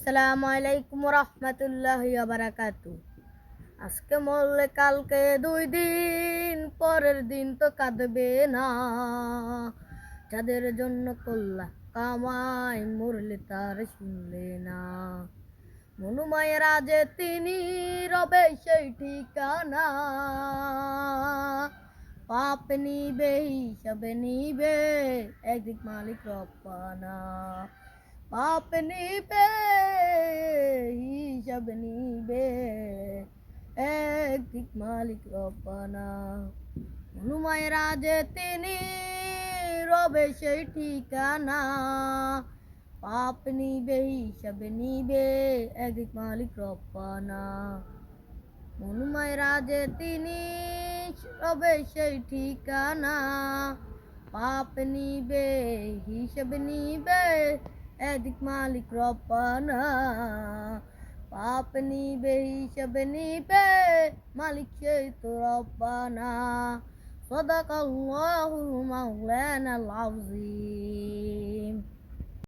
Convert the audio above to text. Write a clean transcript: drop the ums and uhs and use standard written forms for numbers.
আসসালামু আলাইকুম রহমতুল্লাহি বারাকাতু। আজকে মরলে কালকে 2 দিন, পরের দিন তো কাঁদবে না। যাদের জন্য করলা কামাই, মরলে তার শুনলে না। মনুমায়ের আজে তিনি রবে সেই ঠিকানা। পাপ নিবে হিসাবে নিবে, একদিক মালিক রব্বানা। পাপ নিবে হিসাব নিবে, একদিক মালিক রব্বানা। হনুমায়ের আজে তিনি রবে সেই ঠিকানা। পাপ নিবে হিসাব নিবে, একদিক মালিক রব্বানা। হনুমায়ের আজে তিনি রবে সেই ঠিকানা। পাপ নিবে হিসাব নিবে, একদিক মালিক রব্বানা। পাপ নিবে হিসাব নিবে, মালিক সেই তো রব্বানা। সাদাকাল্লাহুল মাওলানাল আযীম।